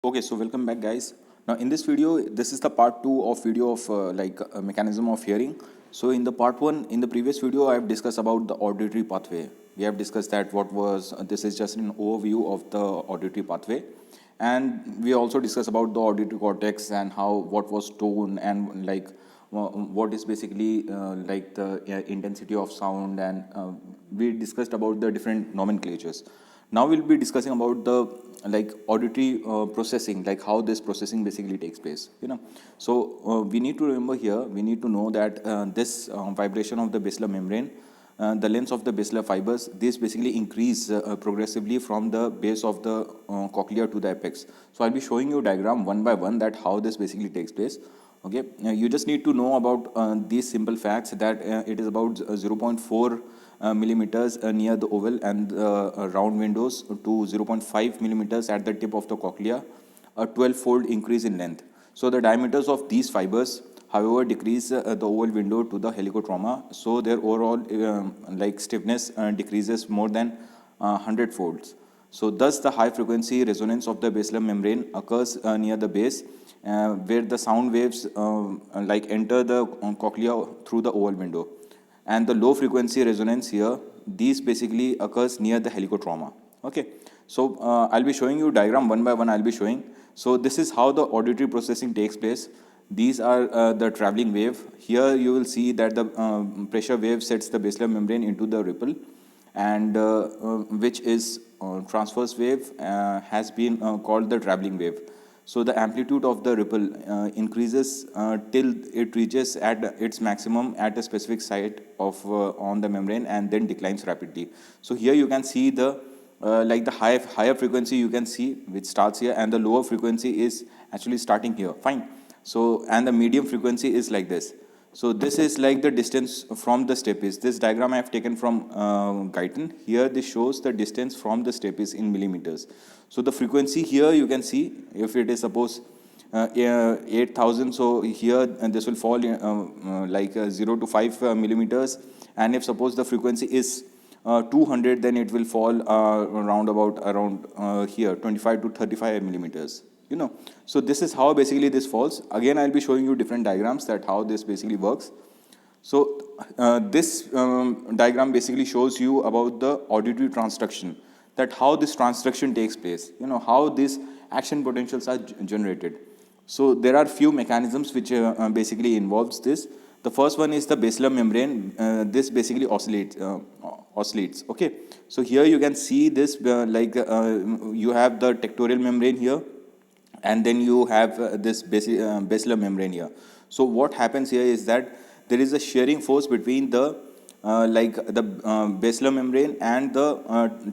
Okay, so welcome back, guys. Now in this video, this is the part 2 of video of a mechanism of hearing. So in the part 1, in the previous video, I have discussed about the auditory pathway. We have discussed that this is just an overview of the auditory pathway. And we also discussed about the auditory cortex and what was tone and what is basically the intensity of sound, and we discussed about the different nomenclatures. Now we'll be discussing about the auditory processing, like how this processing basically takes place. So we need to remember here. We need to know that this vibration of the basilar membrane, the length of the basilar fibers, this basically increase progressively from the base of the cochlea to the apex. So I'll be showing you diagram one by one that how this basically takes place. Okay, you just need to know about these simple facts that it is about 0.4 millimeters near the oval and round windows to 0.5 millimeters at the tip of the cochlea, a 12-fold increase in length. So the diameters of these fibers, however, decrease the oval window to the helicotrauma, so their overall stiffness decreases more than 100 folds. So thus the high frequency resonance of the basilar membrane occurs near the base, where the sound waves enter the cochlea through the oval window. And the low frequency resonance here, these basically occurs near the helicotrauma. Okay, so I'll be showing you diagram one by one. I'll be showing. So this is how the auditory processing takes place. These are the traveling wave. Here you will see that the pressure wave sets the basilar membrane into the ripple, and which is transverse wave has been called the traveling wave. So the amplitude of the ripple increases till it reaches at its maximum at a specific site of on the membrane, and then declines rapidly. So here you can see the higher frequency you can see which starts here, and the lower frequency is actually starting here. Fine. So and the medium frequency is like this. So this is like the distance from the stapes. This diagram I have taken from Guyton. Here this shows the distance from the stapes in millimeters. So the frequency here you can see, if it is suppose 8,000, so here this will fall 0 to 5 millimeters, and if suppose the frequency is 200, then it will fall around here 25 to 35 millimeters. So this is how basically this falls. Again, I'll be showing you different diagrams that how this basically works. So this diagram basically shows you about the auditory transduction, that how this transduction takes place, how these action potentials are generated. So there are few mechanisms which basically involves this. The first one is the basilar membrane. This basically oscillates. Okay, so here you can see this you have the tectorial membrane here, and then you have this basilar membrane here. So what happens here is that there is a shearing force between the basilar membrane and the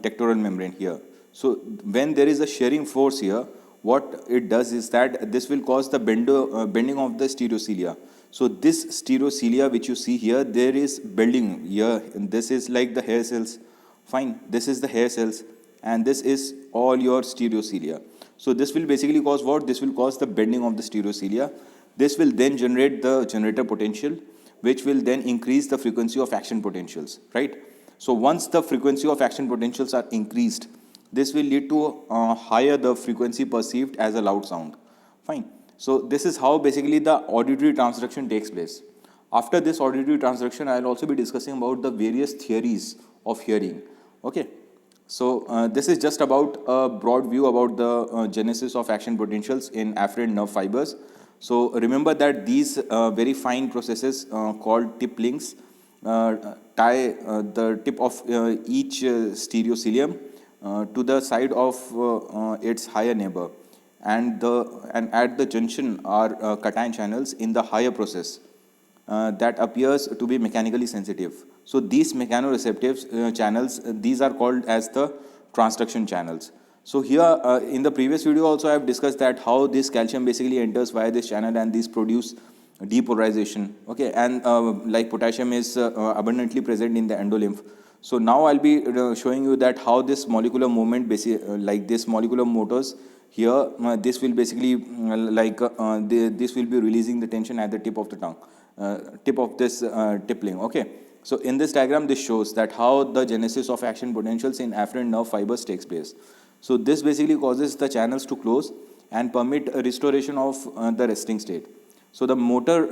tectorial membrane here. So when there is a shearing force here, what it does is that this will cause the bending of the stereocilia. So this stereocilia which you see here, there is bending here, and this is like the hair cells. Fine, this is the hair cells, and this is all your stereocilia. So this will basically cause what? This will cause the bending of the stereocilia. This will then generate the generator potential, which will then increase the frequency of action potentials, right? So once the frequency of action potentials are increased, this will lead to higher the frequency perceived as a loud sound. Fine. So this is how basically the auditory transduction takes place. After this auditory transduction, I'll also be discussing about the various theories of hearing. Okay. So this is just about a broad view about the genesis of action potentials in afferent nerve fibers. So remember that these very fine processes called tip links tie the tip of each stereocilium to the side of its higher neighbor, and at the junction are cation channels in the higher process that appears to be mechanically sensitive. So these mechanoreceptive channels, these are called as the transduction channels. So here in the previous video also I have discussed that how this calcium basically enters via this channel, and these produce depolarization. Okay, and like potassium is abundantly present in the endolymph. So now I'll be showing you that how this molecular movement, like this molecular motors here, this will basically this will be releasing the tension at the tip of the tongue, tip of this tippling. Okay, so in this diagram, this shows that how the genesis of action potentials in afferent nerve fibers takes place. So this basically causes the channels to close, and permit a restoration of the resting state. So the motor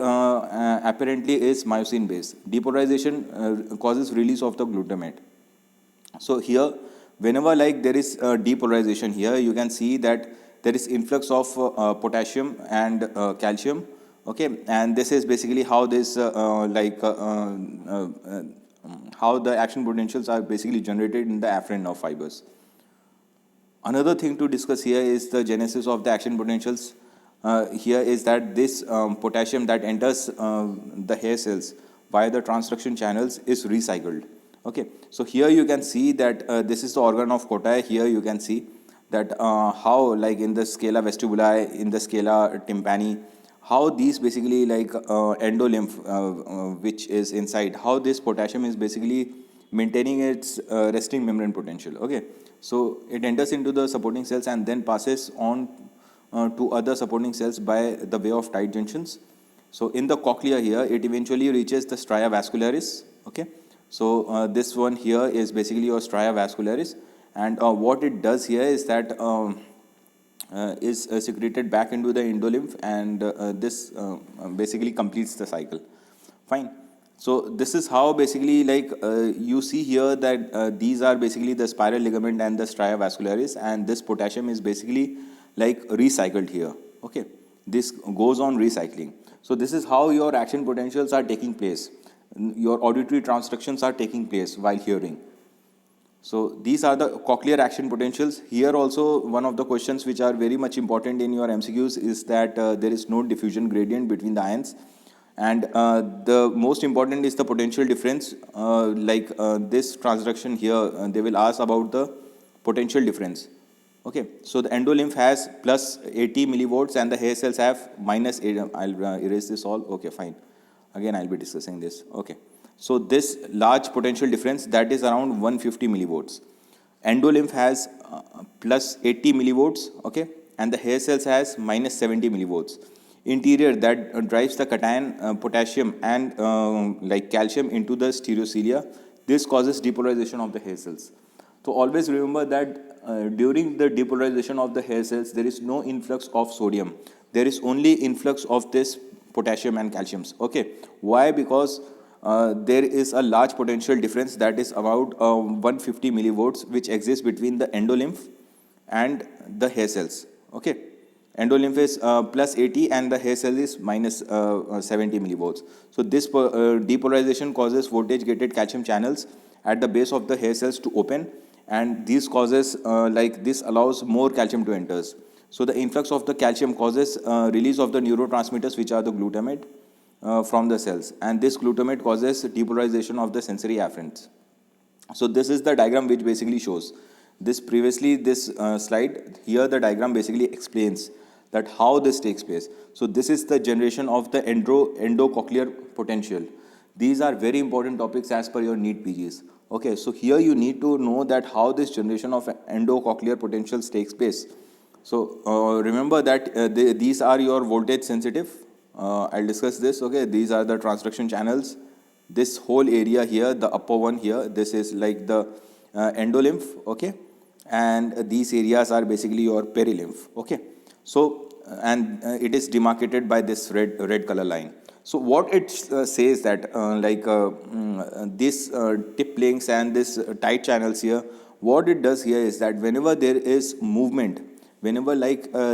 apparently is myosin based. Depolarization causes release of the glutamate. So here, whenever like there is depolarization here, you can see that there is influx of potassium and calcium. Okay, and this is basically how this how the action potentials are basically generated in the afferent nerve fibers. Another thing to discuss here is the genesis of the action potentials. Here is that this potassium that enters the hair cells via the transduction channels is recycled. Okay, so here you can see that this is the organ of Coti. Here you can see that how like in the scala vestibuli, in the scala tympani, how these basically like endolymph which is inside, how this potassium is basically maintaining its resting membrane potential. Okay, so it enters into the supporting cells and then passes on to other supporting cells by the way of tight junctions. So in the cochlea here, it eventually reaches the stria vascularis. Okay, so this one here is basically your stria vascularis, and what it does here is that is secreted back into the endolymph, and this basically completes the cycle. Fine. So this is how basically like you see here that these are basically the spiral ligament and the stria vascularis, and this potassium is basically like recycled here. Okay, this goes on recycling. So this is how your action potentials are taking place. Your auditory transductions are taking place while hearing. So these are the cochlear action potentials. Here also one of the questions which are very much important in your MCQs is that there is no diffusion gradient between the ions, and the most important is the potential difference. This transduction here, they will ask about the potential difference. Okay, so the endolymph has plus 80 millivolts and the hair cells have minus 8. I'll erase this all. Okay, fine. Again, I'll be discussing this. Okay, so this large potential difference, that is around 150 millivolts. Endolymph has plus 80 millivolts. Okay, and the hair cells has minus 70 millivolts. Interior, that drives the cation, potassium and like calcium into the stereocilia. This causes depolarization of the hair cells. So always remember that during the depolarization of the hair cells, there is no influx of sodium. There is only influx of this potassium and calciums. Okay, why? Because there is a large potential difference, that is about 150 millivolts, which exists between the endolymph and the hair cells. Okay, endolymph is plus 80 and the hair cell is minus 70 millivolts. So this depolarization causes voltage gated calcium channels at the base of the hair cells to open, and this causes this allows more calcium to enter. So the influx of the calcium causes release of the neurotransmitters, which are the glutamate from the cells, and this glutamate causes depolarization of the sensory afferents. So this is the diagram which basically shows this. Previously this slide here, the diagram basically explains that how this takes place. So this is the generation of the endocochlear potential. These are very important topics as per your NEET PGs. Okay, so here you need to know that how this generation of endocochlear potentials takes place. So remember that these are your voltage sensitive. I'll discuss this. Okay, these are the transduction channels. This whole area here, the upper one here, this is like the endolymph. Okay, and these areas are basically your perilymph. Okay, so and it is demarcated by this red color line. So what it says that this tip links and this tight channels here, what it does here is that whenever there is movement, whenever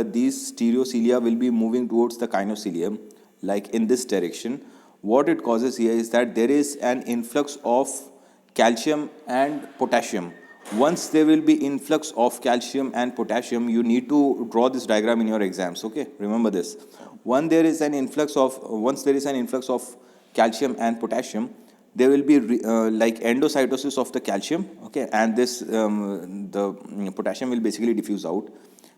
these stereocilia will be moving towards the kinocilium, like in this direction, what it causes here is that there is an influx of calcium and potassium. Once there will be influx of calcium and potassium, you need to draw this diagram in your exams. Okay, remember this. Once there is an influx of calcium and potassium, there will be endocytosis of the calcium. Okay, and this the potassium will basically diffuse out.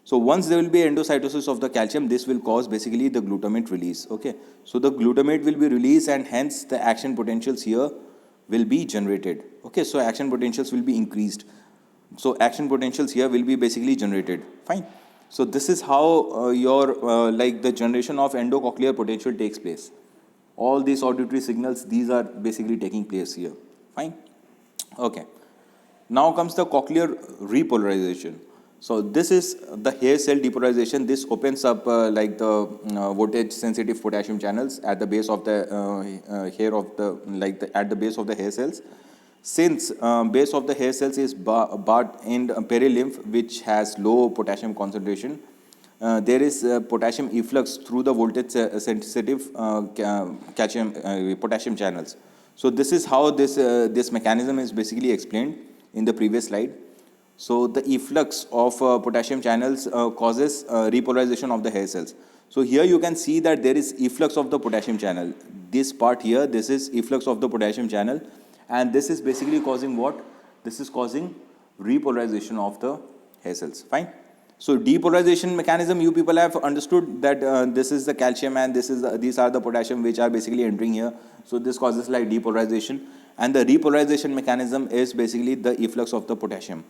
So once there will be endocytosis of the calcium, this will cause basically the glutamate release. Okay, so the glutamate will be released, and hence the action potentials here will be generated. Okay, so action potentials will be increased. So action potentials here will be basically generated. Fine. So this is how your the generation of endocochlear potential takes place. All these auditory signals, these are basically taking place here. Fine. Okay. Now comes the cochlear repolarization. So this is the hair cell depolarization. This opens up like the voltage sensitive potassium channels at the base of the hair of the at the base of the hair cells. Since base of the hair cells is barred in perilymph, which has low potassium concentration, there is potassium efflux through the voltage sensitive potassium channels. So this is how this mechanism is basically explained in the previous slide. So the efflux of potassium channels causes repolarization of the hair cells. So here you can see that there is efflux of the potassium channel. This part here, this is efflux of the potassium channel, and this is basically causing what? This is causing repolarization of the hair cells. Fine. So depolarization mechanism, you people have understood that this is the calcium and these are the potassium which are basically entering here. So this causes like depolarization, and the repolarization mechanism is basically the efflux of the potassium.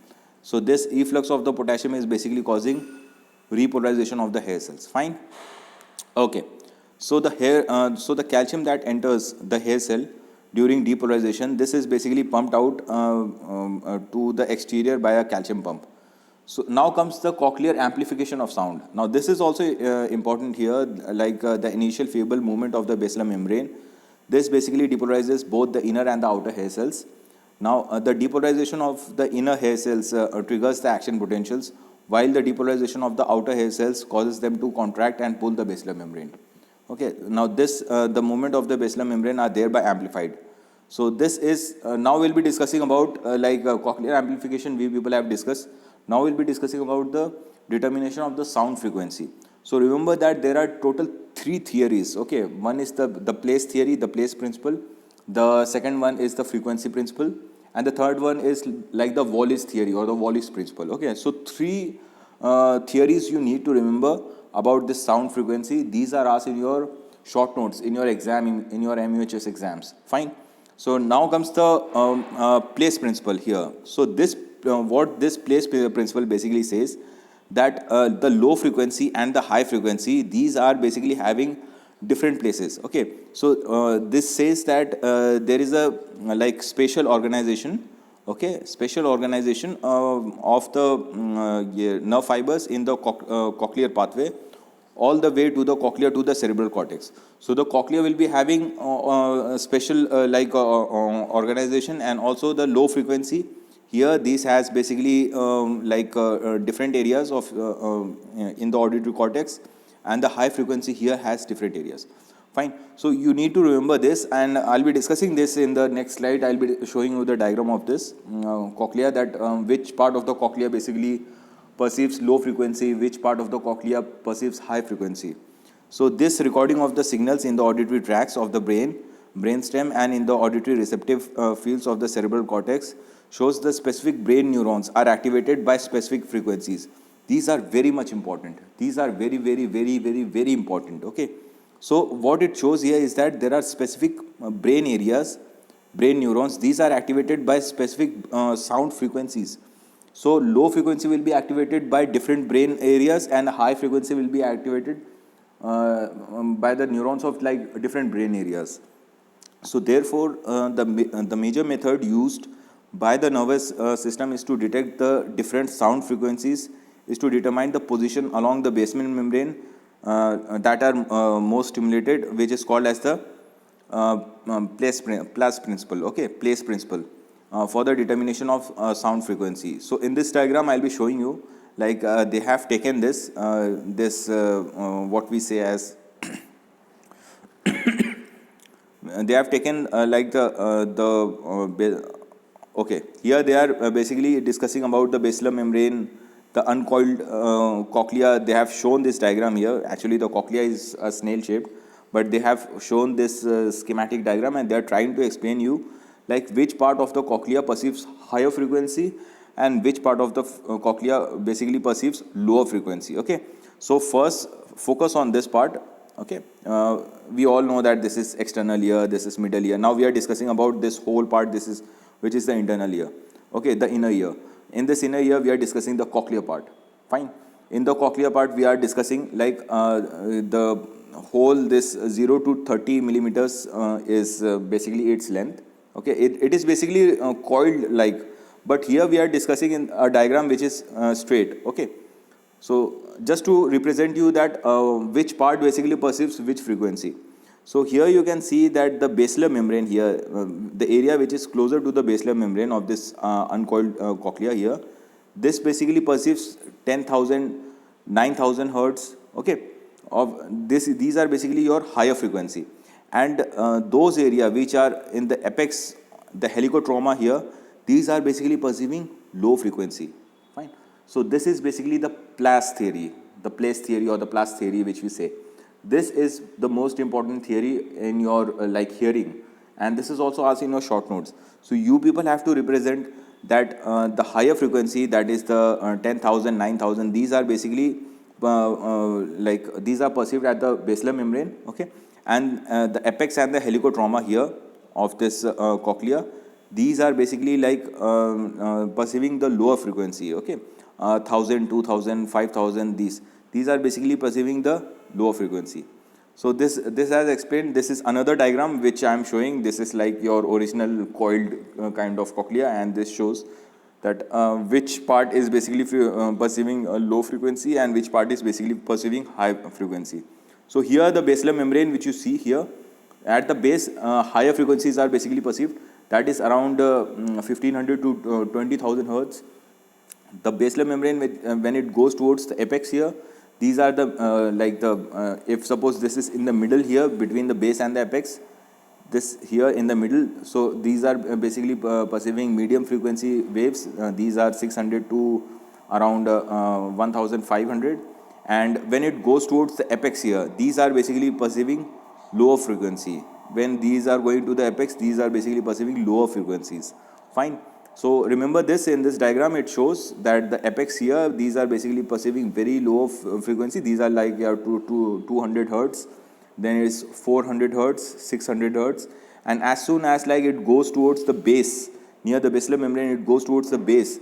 So this efflux of the potassium is basically causing repolarization of the hair cells. Fine. Okay. So the calcium that enters the hair cell during depolarization, this is basically pumped out to the exterior by a calcium pump. So now comes the cochlear amplification of sound. Now this is also important here, like the initial feeble movement of the basilar membrane. This basically depolarizes both the inner and the outer hair cells. Now the depolarization of the inner hair cells triggers the action potentials, while the depolarization of the outer hair cells causes them to contract and pull the basilar membrane. Okay, now the movement of the basilar membrane are thereby amplified. So this is, now we'll be discussing about cochlear amplification we people have discussed. Now we'll be discussing about the determination of the sound frequency. So remember that there are total 3 theories. Okay, one is the place theory, the place principle. The second one is the frequency principle, and the third one is like the Wallis theory or the Wallis principle. Okay, so 3 theories you need to remember about this sound frequency. These are asked in your short notes in your exam, in your MUHS exams. Fine. So now comes the place principle here. So this what this place principle basically says, that the low frequency and the high frequency, these are basically having different places. Okay, so this says that there is a like spatial organization. Okay, spatial organization of the nerve fibers in the cochlear pathway all the way to the cochlea to the cerebral cortex. So the cochlea will be having special organization, and also the low frequency here, this has basically different areas of in the auditory cortex, and the high frequency here has different areas. Fine. So you need to remember this, and I'll be discussing this in the next slide. I'll be showing you the diagram of this cochlea, that which part of the cochlea basically perceives low frequency, which part of the cochlea perceives high frequency. So this recording of the signals in the auditory tracts of the brainstem, and in the auditory receptive fields of the cerebral cortex shows the specific brain neurons are activated by specific frequencies. These are very much important. These are very, very, very, very, very important. Okay. So what it shows here is that there are specific brain areas, brain neurons. These are activated by specific sound frequencies. So low frequency will be activated by different brain areas, and high frequency will be activated by the neurons of like different brain areas. So therefore, the major method used by the nervous system is to detect the different sound frequencies, is to determine the position along the basement membrane that are most stimulated, which is called as the place principle. Okay, place principle for the determination of sound frequency. So in this diagram, I'll be showing you like they have taken this what we say as they have taken okay, here they are basically discussing about the basilar membrane, the uncoiled cochlea. They have shown this diagram here. Actually, the cochlea is snail shaped, but they have shown this schematic diagram, and they are trying to explain you like which part of the cochlea perceives higher frequency and which part of the cochlea basically perceives lower frequency. Okay, so first focus on this part. Okay, we all know that this is external ear, this is middle ear. Now we are discussing about this whole part, this is which is the internal ear. Okay, the inner ear. In this inner ear, we are discussing the cochlear part. Fine. In the cochlear part, we are discussing like the whole this 0 to 30 millimeters is basically its length. Okay, it is basically coiled like but here we are discussing in a diagram which is straight. Okay, so just to represent you that which part basically perceives which frequency. So here you can see that the basilar membrane here, the area which is closer to the basilar membrane of this uncoiled cochlea here, this basically perceives 10,000, 9,000 hertz. Okay, of this, these are basically your higher frequency, and those area which are in the apex, the helicotrauma here, these are basically perceiving low frequency. Fine. So this is basically the place theory, or the place theory which we say. This is the most important theory in your like hearing, and this is also asked in your short notes. So you people have to represent that the higher frequency, that is the 10,000, 9,000, these are basically like these are perceived at the basilar membrane. Okay, and the apex and the helicotrauma here of this cochlea, these are basically like perceiving the lower frequency. Okay, 1,000, 2,000, 5,000, these are basically perceiving the lower frequency. So this as explained, this is another diagram which I am showing. This is like your original coiled kind of cochlea, and this shows that which part is basically perceiving a low frequency and which part is basically perceiving high frequency. So here the basilar membrane which you see here, at the base higher frequencies are basically perceived, that is around 1500 to 20,000 hertz. The basilar membrane when it goes towards the apex here, these are the like the if suppose this is in the middle here between the base and the apex, this here in the middle, so these are basically perceiving medium frequency waves. These are 600 to around 1500, and when it goes towards the apex here, these are basically perceiving lower frequency. When these are going to the apex, these are basically perceiving lower frequencies. Fine. So remember this, in this diagram it shows that the apex here, these are basically perceiving very low frequency. These are like 200 hertz, then it's 400 hertz, 600 hertz, and as soon as like it goes towards the base, near the basilar membrane, it goes towards the base,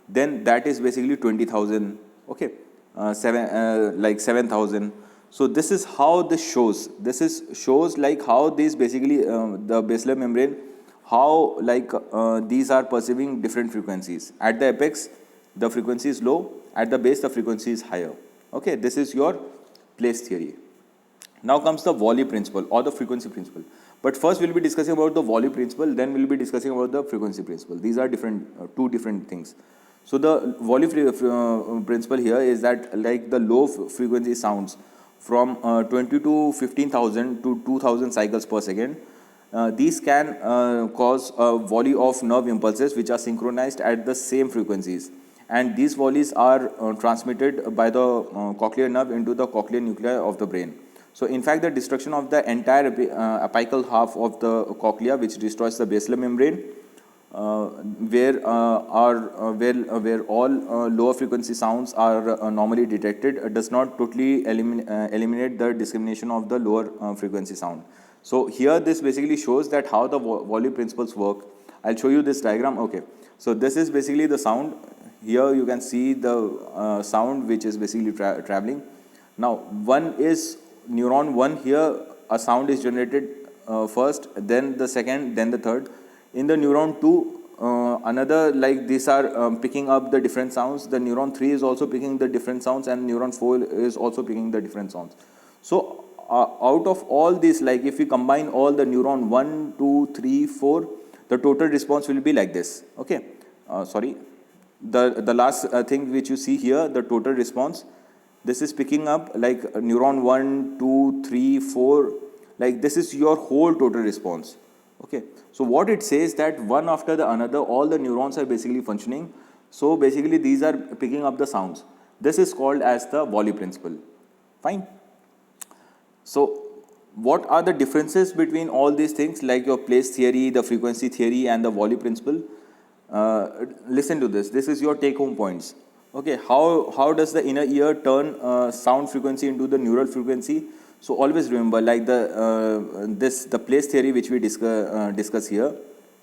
then that is basically 20,000. Okay, like 7,000. So this is how this shows. Shows like how this basically the basilar membrane, how like these are perceiving different frequencies. At the apex, the frequency is low. At the base, the frequency is higher. Okay, this is your place theory. Now comes the Wally principle or the frequency principle. But first we'll be discussing about the Wally principle, then we'll be discussing about the frequency principle. These are different, two different things. So the Wally principle here is that like the low frequency sounds from 20 to 15,000 to 2,000 cycles per second, these can cause a volley of nerve impulses which are synchronized at the same frequencies, and these volleys are transmitted by the cochlear nerve into the cochlear nuclei of the brain. So in fact, the destruction of the entire apical half of the cochlea, which destroys the basilar membrane, where all lower frequency sounds are normally detected, does not totally eliminate the discrimination of the lower frequency sound. So here this basically shows that how the Wally principles work. I'll show you this diagram. Okay, so this is basically the sound. Here you can see the sound which is basically traveling. Now one is neuron 1 here, a sound is generated first, then the second, then the third. In the neuron 2, another, like these are picking up the different sounds. The neuron 3 is also picking the different sounds, and neuron 4 is also picking the different sounds. So out of all this, like if we combine all the neuron 1, 2, 3, 4, the total response will be like this. Okay, sorry, the last thing which you see here, the total response, this is picking up like neuron 1, 2, 3, 4, like this is your whole total response. Okay, so what it says that one after the another, all the neurons are basically functioning. So basically these are picking up the sounds. This is called as the Wally principle. Fine. So what are the differences between all these things, like your place theory, the frequency theory, and the Wally principle? Listen to this. This is your take home points. Okay, how does the inner ear turn sound frequency into the neural frequency? So always remember, like the place theory which we discuss here.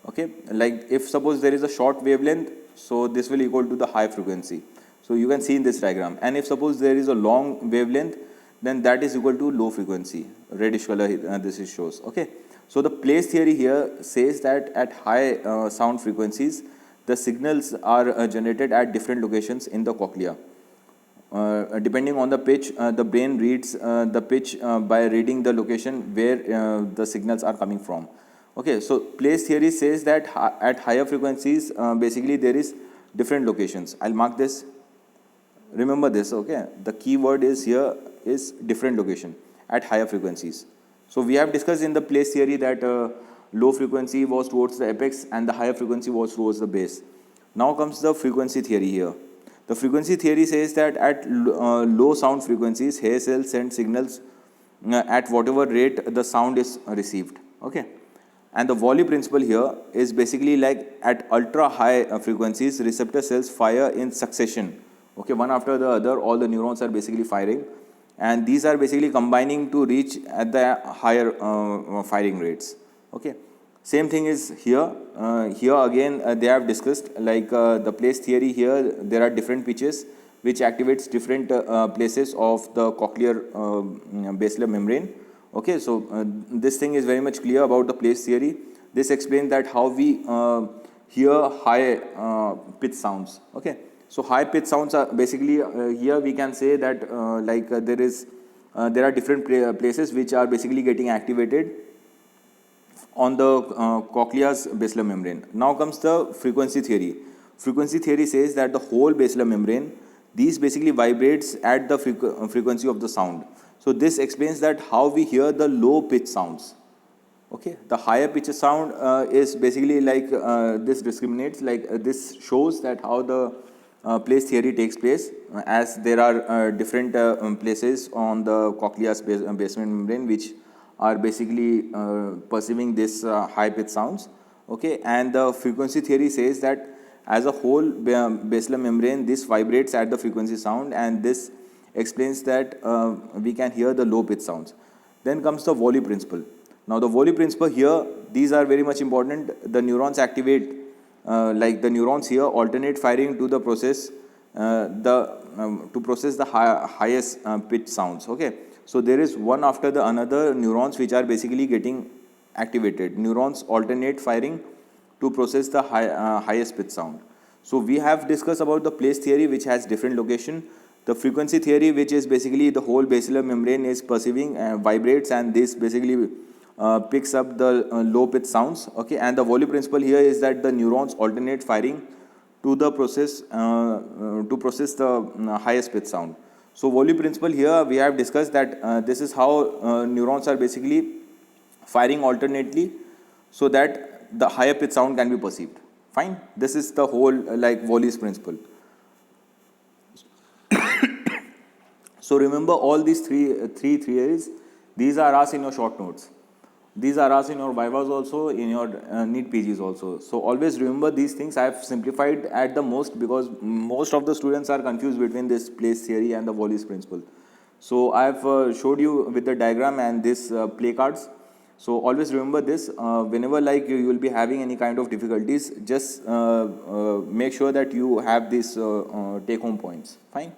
Okay, like if suppose there is a short wavelength, so this will equal to the high frequency. So you can see in this diagram. And if suppose there is a long wavelength, then that is equal to low frequency. Reddish color this is shows. Okay, so the place theory here says that at high sound frequencies, the signals are generated at different locations in the cochlea. Depending on the pitch, the brain reads the pitch by reading the location where the signals are coming from. Okay, so place theory says that at higher frequencies, basically there is different locations. I'll mark this. Remember this, okay? The key word is here is different location at higher frequencies. So we have discussed in the place theory that low frequency was towards the apex and the higher frequency was towards the base. Now comes the frequency theory here. The frequency theory says that at low sound frequencies, hair cells send signals at whatever rate the sound is received. Okay, and the Wally principle here is basically like at ultra high frequencies, receptor cells fire in succession. Okay, one after the other, all the neurons are basically firing, and these are basically combining to reach at the higher firing rates. Okay. Same thing is here. Here again they have discussed like the place theory here. There are different pitches which activates different places of the cochlear basilar membrane. Okay, so this thing is very much clear about the place theory. This explains that how we hear high pitch sounds. Okay, so high pitch sounds are basically here we can say that there are different places which are basically getting activated on the cochlea's basilar membrane. Now comes the frequency theory. Frequency theory says that the whole basilar membrane, these basically vibrates at the frequency of the sound. So this explains that how we hear the low pitch sounds. Okay, the higher pitch sound is basically like this discriminates, like this shows that how the place theory takes place, as there are different places on the cochlea's basement membrane which are basically perceiving this high pitch sounds. Okay, and the frequency theory says that as a whole basilar membrane, this vibrates at the frequency sound, and this explains that we can hear the low pitch sounds. Then comes the Wally principle. Now the Wally principle here, these are very much important. The neurons activate, like the neurons here alternate firing to the process to process the highest pitch sounds. Okay, so there is one after the another neurons which are basically getting activated. Neurons alternate firing to process the highest pitch sound. So we have discussed about the place theory which has different location. The frequency theory, which is basically the whole basilar membrane is perceiving vibrates, and this basically picks up the low pitch sounds. Okay, and the Wally principle here is that the neurons alternate firing to the process the highest pitch sound. So Wally principle here we have discussed that this is how neurons are basically firing alternately so that the higher pitch sound can be perceived. Fine, this is the whole like Wally's principle. So remember all these three theories. These are asked in your short notes. These are asked in your vivas also, in your NEET PGs also. So always remember these things. I have simplified at the most because most of the students are confused between this place theory and the Wally's principle. So I have showed you with the diagram and this play cards. So always remember this. Whenever like you will be having any kind of difficulties, just make sure that you have these take home points. Fine.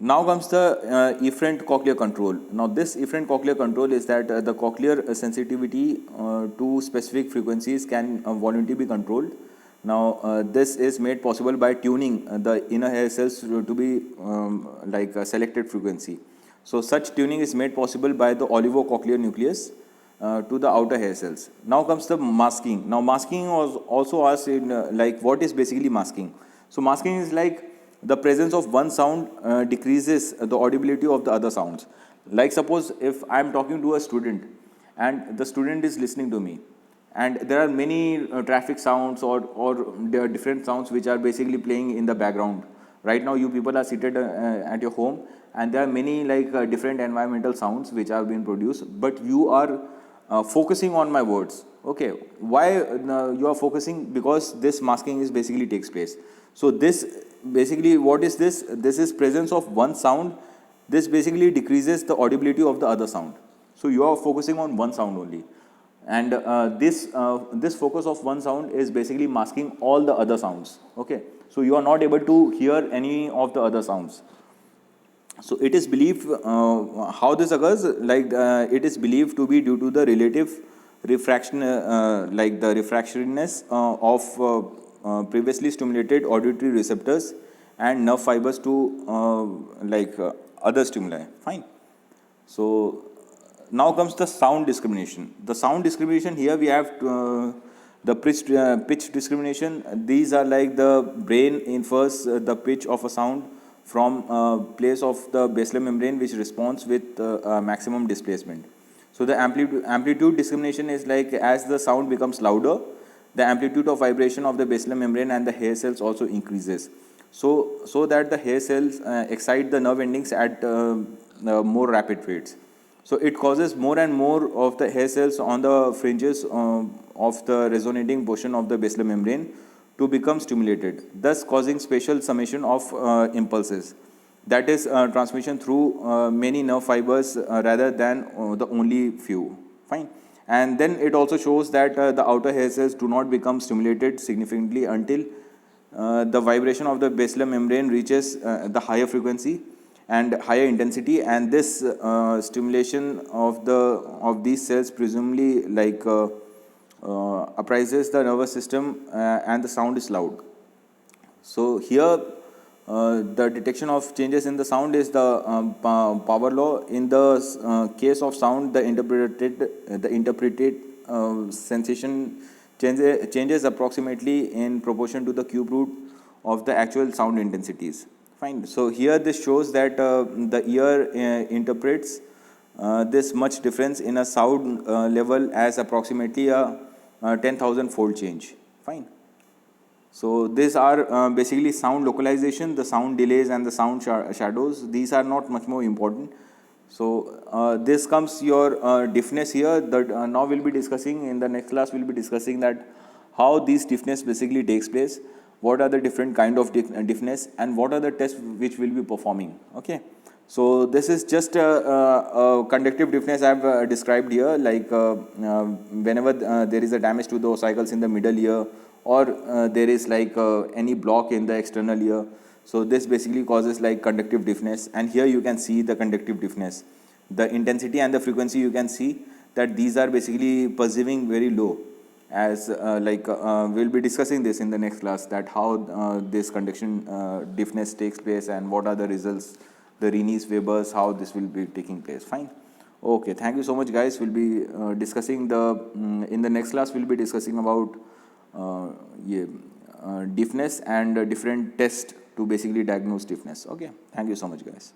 Now comes the efferent cochlear control. Now this efferent cochlear control is that the cochlear sensitivity to specific frequencies can voluntarily be controlled. Now this is made possible by tuning the inner hair cells to be like a selected frequency. So such tuning is made possible by the olivocochlear nucleus to the outer hair cells. Now comes the masking. Now masking was also asked in like what is basically masking. So masking is like the presence of one sound decreases the audibility of the other sounds. Like suppose if I am talking to a student and the student is listening to me, and there are many traffic sounds or there are different sounds which are basically playing in the background. Right now you people are seated at your home, and there are many like different environmental sounds which are being produced, but you are focusing on my words. Okay, why you are focusing? Because this masking is basically takes place. So this basically, what is this? This is presence of one sound. This basically decreases the audibility of the other sound. So you are focusing on one sound only, and this focus of one sound is basically masking all the other sounds. Okay, so you are not able to hear any of the other sounds. So it is believed how this occurs, like it is believed to be due to the relative refraction, like the refractoriness of previously stimulated auditory receptors and nerve fibers to other stimuli. Fine. So now comes the sound discrimination. The sound discrimination, here we have the pitch discrimination. These are like the brain infers the pitch of a sound from place of the basilar membrane which responds with maximum displacement. So the amplitude discrimination is like as the sound becomes louder, the amplitude of vibration of the basilar membrane and the hair cells also increases. So that the hair cells excite the nerve endings at more rapid rates. So it causes more and more of the hair cells on the fringes of the resonating portion of the basilar membrane to become stimulated, thus causing spatial summation of impulses. That is transmission through many nerve fibers rather than the only few. Fine. And then it also shows that the outer hair cells do not become stimulated significantly until the vibration of the basilar membrane reaches the higher frequency and higher intensity, and this stimulation of these cells presumably apprises the nervous system and the sound is loud. So here the detection of changes in the sound is the power law. In the case of sound, the interpreted sensation changes approximately in proportion to the cube root of the actual sound intensities. Fine. So here this shows that the ear interprets this much difference in a sound level as approximately a 10,000 fold change. Fine. So these are basically sound localization, the sound delays and the sound shadows. These are not much more important. So this comes your deafness here. That now we'll be discussing in the next class. We'll be discussing that how this deafness basically takes place, what are the different kind of deafness, and what are the tests which we'll be performing. Okay. So this is just a conductive deafness I have described here, like whenever there is a damage to the ossicles in the middle ear, or there is like any block in the external ear. So this basically causes like conductive deafness, and here you can see the conductive deafness. The intensity and the frequency, you can see that these are basically perceiving very low, as we'll be discussing this in the next class, that how this conduction deafness takes place and what are the results, the Reines Webers, how this will be taking place. Fine. Okay, thank you so much guys. We'll be discussing in the next class we'll be discussing about deafness and different tests to basically diagnose deafness. Okay, thank you so much guys.